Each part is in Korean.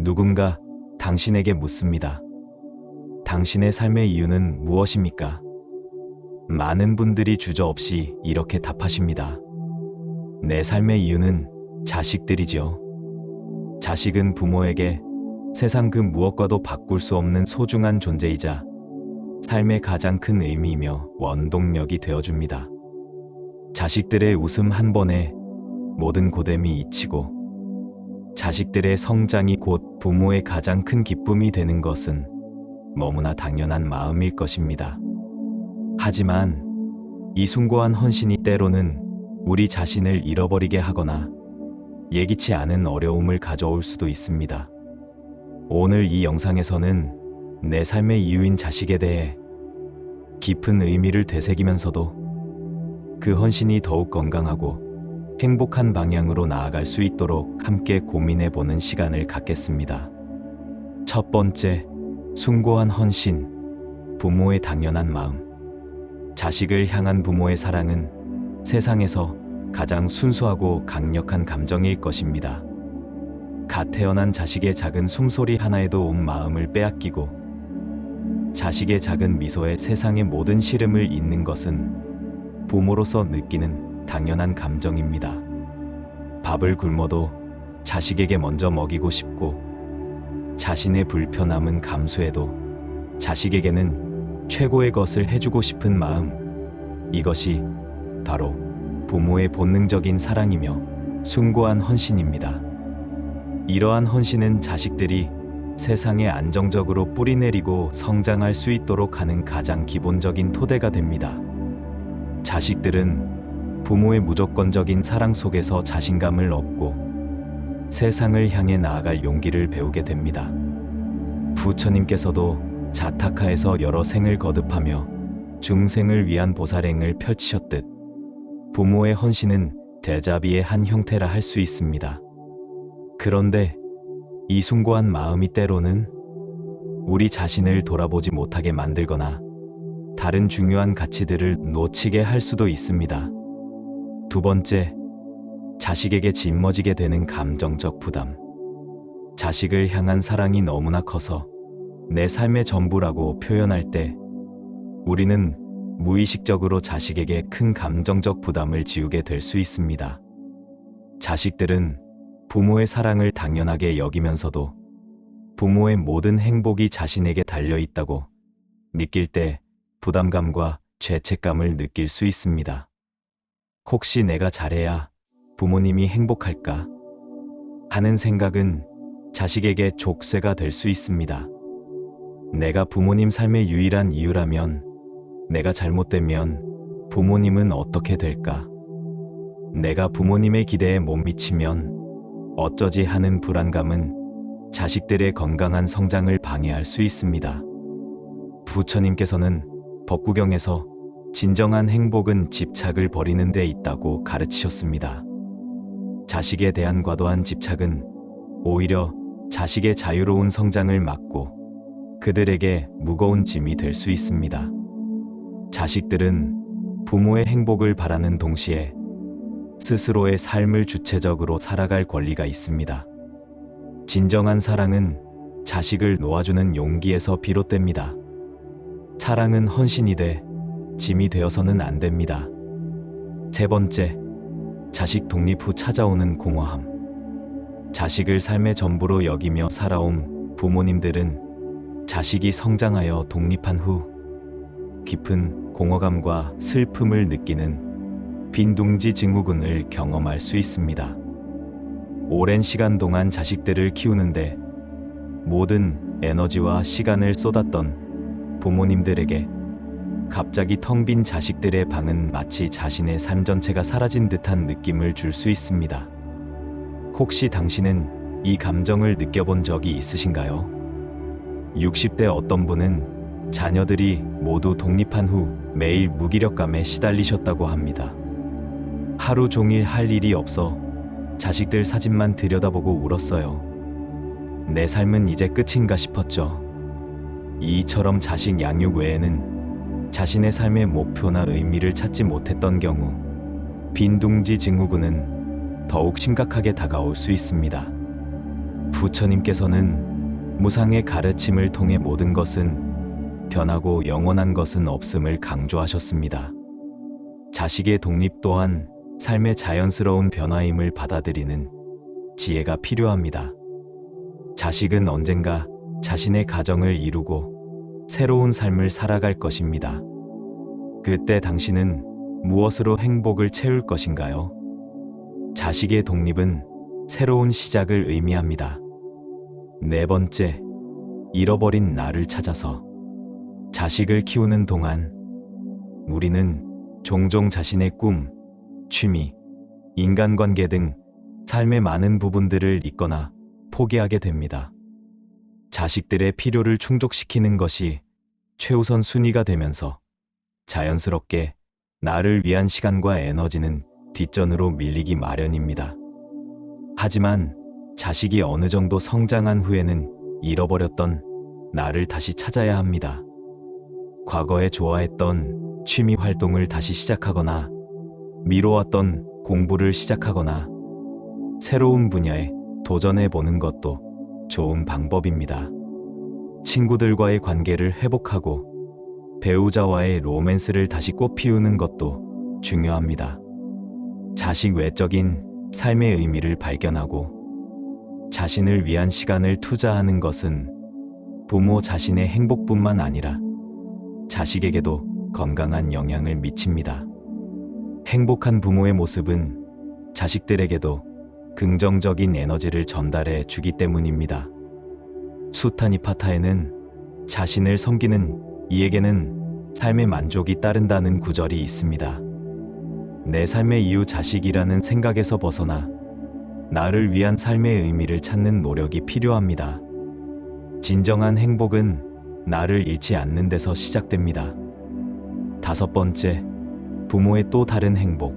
누군가 당신에게 묻습니다. 당신의 삶의 이유는 무엇입니까? 많은 분들이 주저없이 이렇게 답하십니다. 내 삶의 이유는 자식들이지요. 자식은 부모에게 세상 그 무엇과도 바꿀 수 없는 소중한 존재이자 삶의 가장 큰 의미이며 원동력이 되어줍니다. 자식들의 웃음 한 번에 모든 고됨이 잊히고 자식들의 성장이 곧 부모의 가장 큰 기쁨이 되는 것은 너무나 당연한 마음일 것입니다. 하지만 이 숭고한 헌신이 때로는 우리 자신을 잃어버리게 하거나 예기치 않은 어려움을 가져올 수도 있습니다. 오늘 이 영상에서는 내 삶의 이유인 자식에 대해 깊은 의미를 되새기면서도 그 헌신이 더욱 건강하고 행복한 방향으로 나아갈 수 있도록 함께 고민해보는 시간을 갖겠습니다. 첫 번째, 숭고한 헌신, 부모의 당연한 마음. 자식을 향한 부모의 사랑은 세상에서 가장 순수하고 강력한 감정일 것입니다. 갓 태어난 자식의 작은 숨소리 하나에도 온 마음을 빼앗기고 자식의 작은 미소에 세상의 모든 시름을 잇는 것은 부모로서 느끼는 당연한 감정입니다. 밥을 굶어도 자식에게 먼저 먹이고 싶고 자신의 불편함은 감수해도 자식에게는 최고의 것을 해주고 싶은 마음, 이것이 바로 부모의 본능적인 사랑이며 숭고한 헌신입니다. 이러한 헌신은 자식들이 세상에 안정적으로 뿌리내리고 성장할 수 있도록 하는 가장 기본적인 토대가 됩니다. 자식들은 부모의 무조건적인 사랑 속에서 자신감을 얻고 세상을 향해 나아갈 용기를 배우게 됩니다. 부처님께서도 자타카에서 여러 생을 거듭하며 중생을 위한 보살행을 펼치셨듯 부모의 헌신은 대자비의 한 형태라 할 수 있습니다. 그런데 이 숭고한 마음이 때로는 우리 자신을 돌아보지 못하게 만들거나 다른 중요한 가치들을 놓치게 할 수도 있습니다. 두 번째, 자식에게 짊어지게 되는 감정적 부담. 자식을 향한 사랑이 너무나 커서 내 삶의 전부라고 표현할 때 우리는 무의식적으로 자식에게 큰 감정적 부담을 지우게 될 수 있습니다. 자식들은 부모의 사랑을 당연하게 여기면서도 부모의 모든 행복이 자신에게 달려있다고 느낄 때 부담감과 죄책감을 느낄 수 있습니다. 혹시 내가 잘해야 부모님이 행복할까 하는 생각은 자식에게 족쇄가 될 수 있습니다. 내가 부모님 삶의 유일한 이유라면, 내가 잘못되면 부모님은 어떻게 될까? 내가 부모님의 기대에 못 미치면 어쩌지 하는 불안감은 자식들의 건강한 성장을 방해할 수 있습니다. 부처님께서는 법구경에서 진정한 행복은 집착을 버리는 데 있다고 가르치셨습니다. 자식에 대한 과도한 집착은 오히려 자식의 자유로운 성장을 막고 그들에게 무거운 짐이 될 수 있습니다. 자식들은 부모의 행복을 바라는 동시에 스스로의 삶을 주체적으로 살아갈 권리가 있습니다. 진정한 사랑은 자식을 놓아주는 용기에서 비롯됩니다. 사랑은 헌신이 돼 짐이 되어서는 안 됩니다. 세 번째, 자식 독립 후 찾아오는 공허함. 자식을 삶의 전부로 여기며 살아온 부모님들은 자식이 성장하여 독립한 후 깊은 공허감과 슬픔을 느끼는 빈둥지 증후군을 경험할 수 있습니다. 오랜 시간 동안 자식들을 키우는데 모든 에너지와 시간을 쏟았던 부모님들에게 갑자기 텅 빈 자식들의 방은 마치 자신의 삶 전체가 사라진 듯한 느낌을 줄 수 있습니다. 혹시 당신은 이 감정을 느껴본 적이 있으신가요? 60대 어떤 분은 자녀들이 모두 독립한 후 매일 무기력감에 시달리셨다고 합니다. 하루 종일 할 일이 없어 자식들 사진만 들여다보고 울었어요. 내 삶은 이제 끝인가 싶었죠. 이처럼 자식 양육 외에는 자신의 삶의 목표나 의미를 찾지 못했던 경우 빈둥지 증후군은 더욱 심각하게 다가올 수 있습니다. 부처님께서는 무상의 가르침을 통해 모든 것은 변하고 영원한 것은 없음을 강조하셨습니다. 자식의 독립 또한 삶의 자연스러운 변화임을 받아들이는 지혜가 필요합니다. 자식은 언젠가 자신의 가정을 이루고 새로운 삶을 살아갈 것입니다. 그때 당신은 무엇으로 행복을 채울 것인가요? 자식의 독립은 새로운 시작을 의미합니다. 네 번째, 잃어버린 나를 찾아서. 자식을 키우는 동안 우리는 종종 자신의 꿈, 취미, 인간관계 등 삶의 많은 부분들을 잊거나 포기하게 됩니다. 자식들의 필요를 충족시키는 것이 최우선 순위가 되면서 자연스럽게 나를 위한 시간과 에너지는 뒷전으로 밀리기 마련입니다. 하지만 자식이 어느 정도 성장한 후에는 잃어버렸던 나를 다시 찾아야 합니다. 과거에 좋아했던 취미 활동을 다시 시작하거나 미뤄왔던 공부를 시작하거나 새로운 분야에 도전해 보는 것도 좋은 방법입니다. 친구들과의 관계를 회복하고 배우자와의 로맨스를 다시 꽃피우는 것도 중요합니다. 자식 외적인 삶의 의미를 발견하고 자신을 위한 시간을 투자하는 것은 부모 자신의 행복뿐만 아니라 자식에게도 건강한 영향을 미칩니다. 행복한 부모의 모습은 자식들에게도 긍정적인 에너지를 전달해 주기 때문입니다. 수타니파타에는 자신을 섬기는 이에게는 삶의 만족이 따른다는 구절이 있습니다. 내 삶의 이유 자식이라는 생각에서 벗어나 나를 위한 삶의 의미를 찾는 노력이 필요합니다. 진정한 행복은 나를 잃지 않는 데서 시작됩니다. 다섯 번째, 부모의 또 다른 행복.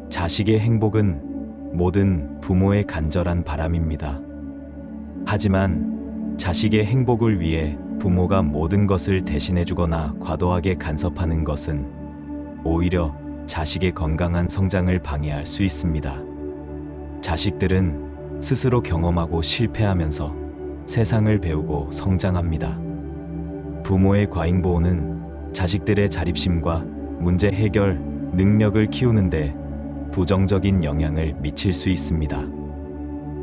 자식의 행복은 모든 부모의 간절한 바람입니다. 하지만 자식의 행복을 위해 부모가 모든 것을 대신해 주거나 과도하게 간섭하는 것은 오히려 자식의 건강한 성장을 방해할 수 있습니다. 자식들은 스스로 경험하고 실패하면서 세상을 배우고 성장합니다. 부모의 과잉보호는 자식들의 자립심과 문제 해결 능력을 키우는데 부정적인 영향을 미칠 수 있습니다.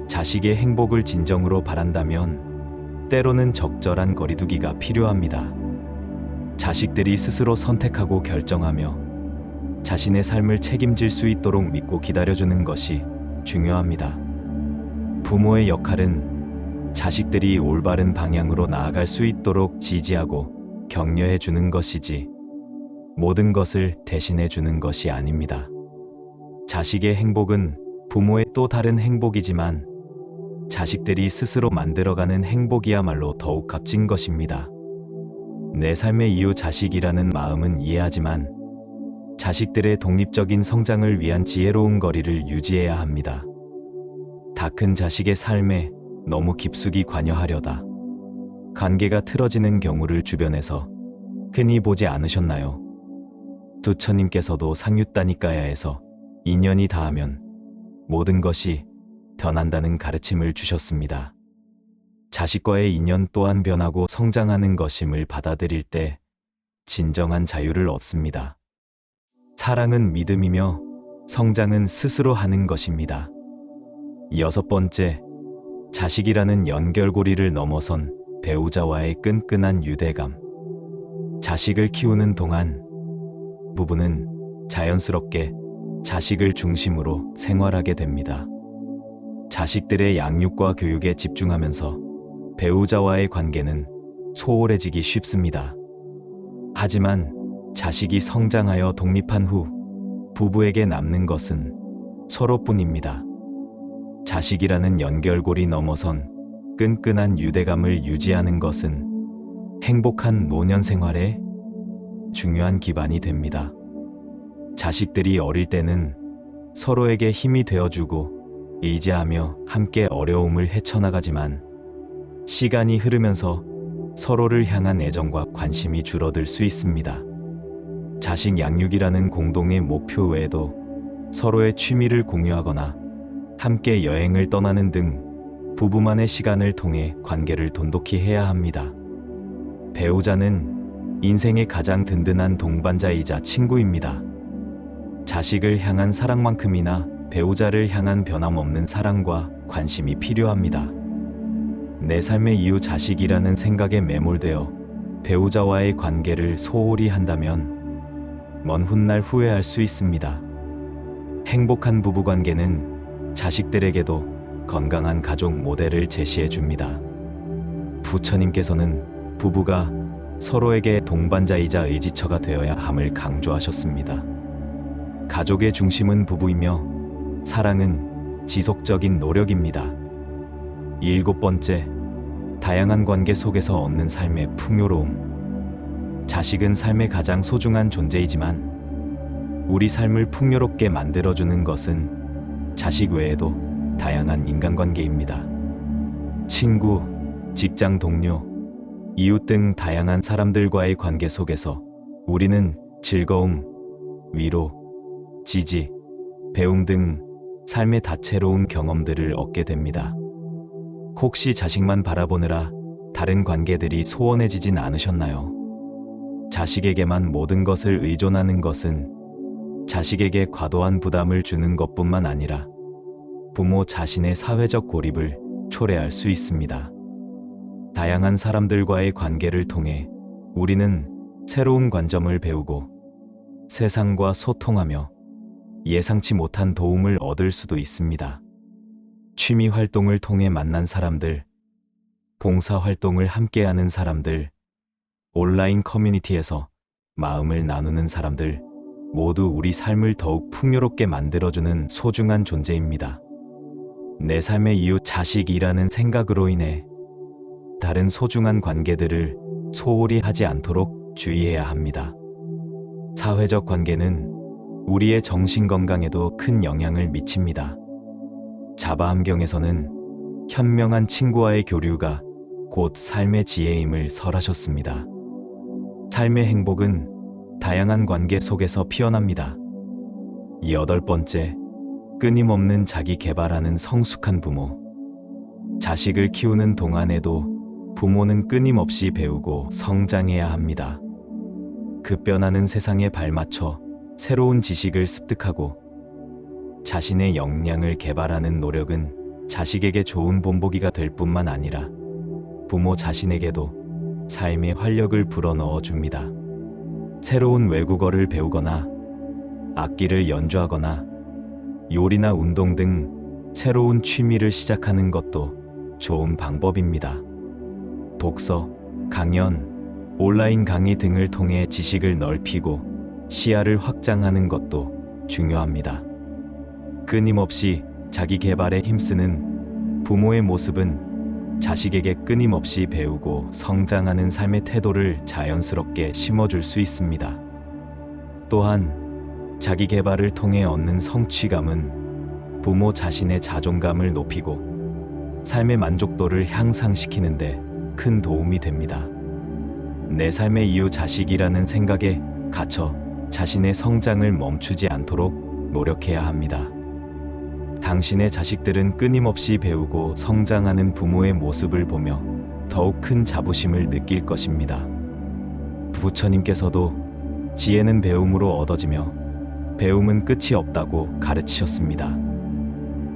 자식의 행복을 진정으로 바란다면 때로는 적절한 거리두기가 필요합니다. 자식들이 스스로 선택하고 결정하며 자신의 삶을 책임질 수 있도록 믿고 기다려주는 것이 중요합니다. 부모의 역할은 자식들이 올바른 방향으로 나아갈 수 있도록 지지하고 격려해 주는 것이지 모든 것을 대신해 주는 것이 아닙니다. 자식의 행복은 부모의 또 다른 행복이지만 자식들이 스스로 만들어가는 행복이야말로 더욱 값진 것입니다. 내 삶의 이유 자식이라는 마음은 이해하지만 자식들의 독립적인 성장을 위한 지혜로운 거리를 유지해야 합니다. 다 큰 자식의 삶에 너무 깊숙이 관여하려다 관계가 틀어지는 경우를 주변에서 흔히 보지 않으셨나요? 부처님께서도 상유따니까야에서 인연이 닿으면 모든 것이 변한다는 가르침을 주셨습니다. 자식과의 인연 또한 변하고 성장하는 것임을 받아들일 때 진정한 자유를 얻습니다. 사랑은 믿음이며 성장은 스스로 하는 것입니다. 여섯 번째, 자식이라는 연결고리를 넘어선 배우자와의 끈끈한 유대감. 자식을 키우는 동안 부부는 자연스럽게 자식을 중심으로 생활하게 됩니다. 자식들의 양육과 교육에 집중하면서 배우자와의 관계는 소홀해지기 쉽습니다. 하지만 자식이 성장하여 독립한 후 부부에게 남는 것은 서로뿐입니다. 자식이라는 연결고리 넘어선 끈끈한 유대감을 유지하는 것은 행복한 노년 생활에 중요한 기반이 됩니다. 자식들이 어릴 때는 서로에게 힘이 되어주고 의지하며 함께 어려움을 헤쳐나가지만 시간이 흐르면서 서로를 향한 애정과 관심이 줄어들 수 있습니다. 자식 양육이라는 공동의 목표 외에도 서로의 취미를 공유하거나 함께 여행을 떠나는 등 부부만의 시간을 통해 관계를 돈독히 해야 합니다. 배우자는 인생의 가장 든든한 동반자이자 친구입니다. 자식을 향한 사랑만큼이나 배우자를 향한 변함없는 사랑과 관심이 필요합니다. 내 삶의 이유 자식이라는 생각에 매몰되어 배우자와의 관계를 소홀히 한다면 먼 훗날 후회할 수 있습니다. 행복한 부부관계는 자식들에게도 건강한 가족 모델을 제시해 줍니다. 부처님께서는 부부가 서로에게 동반자이자 의지처가 되어야 함을 강조하셨습니다. 가족의 중심은 부부이며 사랑은 지속적인 노력입니다. 7번째, 다양한 관계 속에서 얻는 삶의 풍요로움. 자식은 삶의 가장 소중한 존재이지만 우리 삶을 풍요롭게 만들어주는 것은 자식 외에도 다양한 인간관계입니다. 친구, 직장 동료, 이웃 등 다양한 사람들과의 관계 속에서 우리는 즐거움, 위로, 지지, 배움 등 삶의 다채로운 경험들을 얻게 됩니다. 혹시 자식만 바라보느라 다른 관계들이 소원해지진 않으셨나요? 자식에게만 모든 것을 의존하는 것은 자식에게 과도한 부담을 주는 것뿐만 아니라 부모 자신의 사회적 고립을 초래할 수 있습니다. 다양한 사람들과의 관계를 통해 우리는 새로운 관점을 배우고 세상과 소통하며 예상치 못한 도움을 얻을 수도 있습니다. 취미 활동을 통해 만난 사람들, 봉사 활동을 함께하는 사람들, 온라인 커뮤니티에서 마음을 나누는 사람들, 모두 우리 삶을 더욱 풍요롭게 만들어주는 소중한 존재입니다. 내 삶의 이유 자식이라는 생각으로 인해 다른 소중한 관계들을 소홀히 하지 않도록 주의해야 합니다. 사회적 관계는 우리의 정신 건강에도 큰 영향을 미칩니다. 자바 함경에서는 현명한 친구와의 교류가 곧 삶의 지혜임을 설하셨습니다. 삶의 행복은 다양한 관계 속에서 피어납니다. 8번째, 끊임없는 자기 개발하는 성숙한 부모. 자식을 키우는 동안에도 부모는 끊임없이 배우고 성장해야 합니다. 급변하는 세상에 발맞춰 새로운 지식을 습득하고 자신의 역량을 개발하는 노력은 자식에게 좋은 본보기가 될 뿐만 아니라 부모 자신에게도 삶의 활력을 불어넣어 줍니다. 새로운 외국어를 배우거나 악기를 연주하거나 요리나 운동 등 새로운 취미를 시작하는 것도 좋은 방법입니다. 독서, 강연, 온라인 강의 등을 통해 지식을 넓히고 시야를 확장하는 것도 중요합니다. 끊임없이 자기 개발에 힘쓰는 부모의 모습은 자식에게 끊임없이 배우고 성장하는 삶의 태도를 자연스럽게 심어줄 수 있습니다. 또한 자기 개발을 통해 얻는 성취감은 부모 자신의 자존감을 높이고 삶의 만족도를 향상시키는데 큰 도움이 됩니다. 내 삶의 이유 자식이라는 생각에 갇혀 자신의 성장을 멈추지 않도록 노력해야 합니다. 당신의 자식들은 끊임없이 배우고 성장하는 부모의 모습을 보며 더욱 큰 자부심을 느낄 것입니다. 부처님께서도 지혜는 배움으로 얻어지며 배움은 끝이 없다고 가르치셨습니다.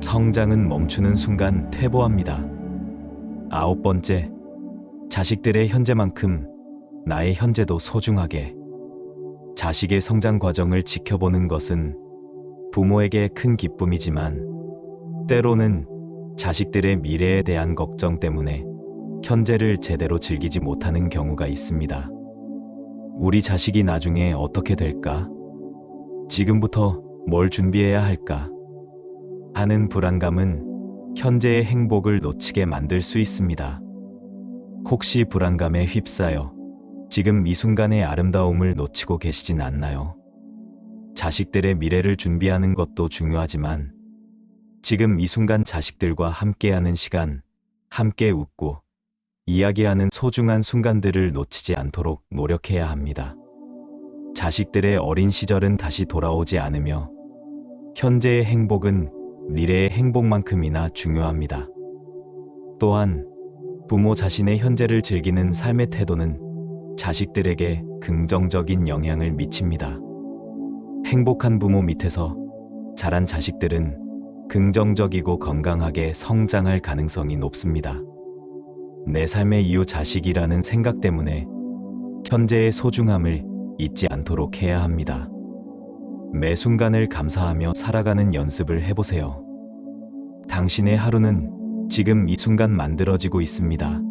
성장은 멈추는 순간 퇴보합니다. 9번째, 자식들의 현재만큼 나의 현재도 소중하게. 자식의 성장 과정을 지켜보는 것은 부모에게 큰 기쁨이지만 때로는 자식들의 미래에 대한 걱정 때문에 현재를 제대로 즐기지 못하는 경우가 있습니다. 우리 자식이 나중에 어떻게 될까? 지금부터 뭘 준비해야 할까? 하는 불안감은 현재의 행복을 놓치게 만들 수 있습니다. 혹시 불안감에 휩싸여 지금 이 순간의 아름다움을 놓치고 계시진 않나요? 자식들의 미래를 준비하는 것도 중요하지만 지금 이 순간 자식들과 함께하는 시간, 함께 웃고 이야기하는 소중한 순간들을 놓치지 않도록 노력해야 합니다. 자식들의 어린 시절은 다시 돌아오지 않으며 현재의 행복은 미래의 행복만큼이나 중요합니다. 또한 부모 자신의 현재를 즐기는 삶의 태도는 자식들에게 긍정적인 영향을 미칩니다. 행복한 부모 밑에서 자란 자식들은 긍정적이고 건강하게 성장할 가능성이 높습니다. 내 삶의 이유 자식이라는 생각 때문에 현재의 소중함을 잊지 않도록 해야 합니다. 매 순간을 감사하며 살아가는 연습을 해보세요. 당신의 하루는 지금 이 순간 만들어지고 있습니다.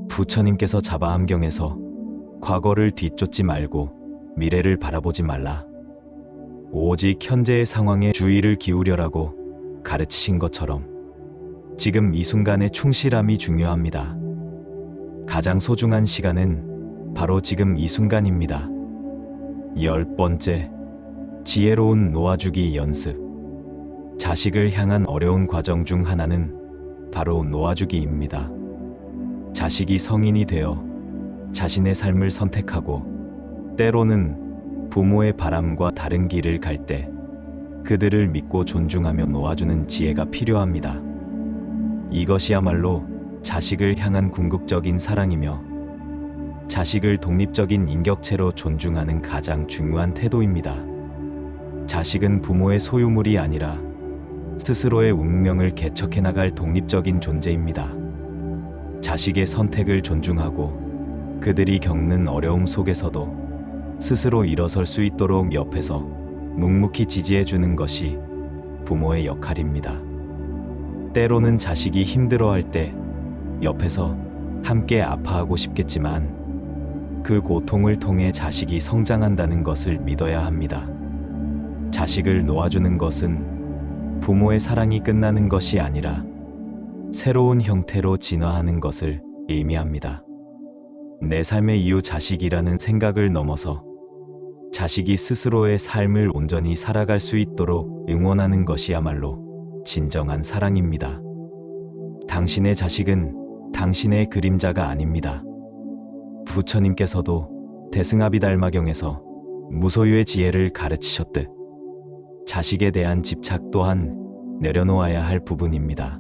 부처님께서 자바암경에서 과거를 뒤쫓지 말고 미래를 바라보지 말라. 오직 현재의 상황에 주의를 기울여라고 가르치신 것처럼 지금 이 순간의 충실함이 중요합니다. 가장 소중한 시간은 바로 지금 이 순간입니다. 10번째, 지혜로운 놓아주기 연습. 자식을 향한 어려운 과정 중 하나는 바로 놓아주기입니다. 자식이 성인이 되어 자신의 삶을 선택하고 때로는 부모의 바람과 다른 길을 갈 때 그들을 믿고 존중하며 놓아주는 지혜가 필요합니다. 이것이야말로 자식을 향한 궁극적인 사랑이며 자식을 독립적인 인격체로 존중하는 가장 중요한 태도입니다. 자식은 부모의 소유물이 아니라 스스로의 운명을 개척해 나갈 독립적인 존재입니다. 자식의 선택을 존중하고 그들이 겪는 어려움 속에서도 스스로 일어설 수 있도록 옆에서 묵묵히 지지해 주는 것이 부모의 역할입니다. 때로는 자식이 힘들어할 때 옆에서 함께 아파하고 싶겠지만 그 고통을 통해 자식이 성장한다는 것을 믿어야 합니다. 자식을 놓아주는 것은 부모의 사랑이 끝나는 것이 아니라 새로운 형태로 진화하는 것을 의미합니다. 내 삶의 이유 자식이라는 생각을 넘어서 자식이 스스로의 삶을 온전히 살아갈 수 있도록 응원하는 것이야말로 진정한 사랑입니다. 당신의 자식은 당신의 그림자가 아닙니다. 부처님께서도 대승아비달마경에서 무소유의 지혜를 가르치셨듯 자식에 대한 집착 또한 내려놓아야 할 부분입니다.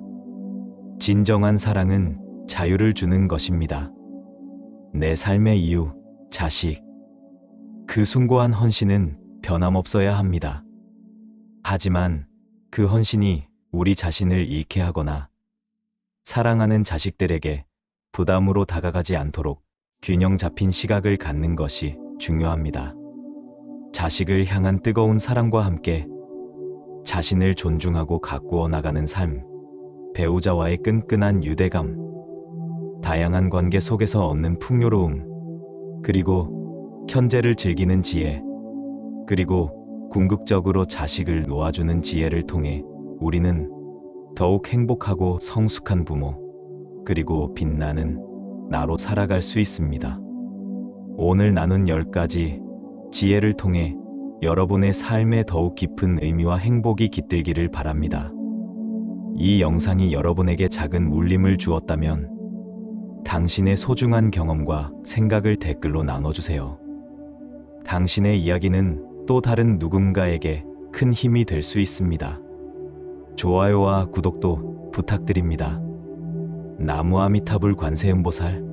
진정한 사랑은 자유를 주는 것입니다. 내 삶의 이유, 자식. 그 숭고한 헌신은 변함없어야 합니다. 하지만 그 헌신이 우리 자신을 잃게 하거나 사랑하는 자식들에게 부담으로 다가가지 않도록 균형 잡힌 시각을 갖는 것이 중요합니다. 자식을 향한 뜨거운 사랑과 함께 자신을 존중하고 가꾸어 나가는 삶, 배우자와의 끈끈한 유대감, 다양한 관계 속에서 얻는 풍요로움, 그리고 현재를 즐기는 지혜, 그리고 궁극적으로 자식을 놓아주는 지혜를 통해 우리는 더욱 행복하고 성숙한 부모, 그리고 빛나는 나로 살아갈 수 있습니다. 오늘 나눈 10가지 지혜를 통해 여러분의 삶에 더욱 깊은 의미와 행복이 깃들기를 바랍니다. 이 영상이 여러분에게 작은 울림을 주었다면 당신의 소중한 경험과 생각을 댓글로 나눠주세요. 당신의 이야기는 또 다른 누군가에게 큰 힘이 될 수 있습니다. 좋아요와 구독도 부탁드립니다. 나무아미타불 관세음보살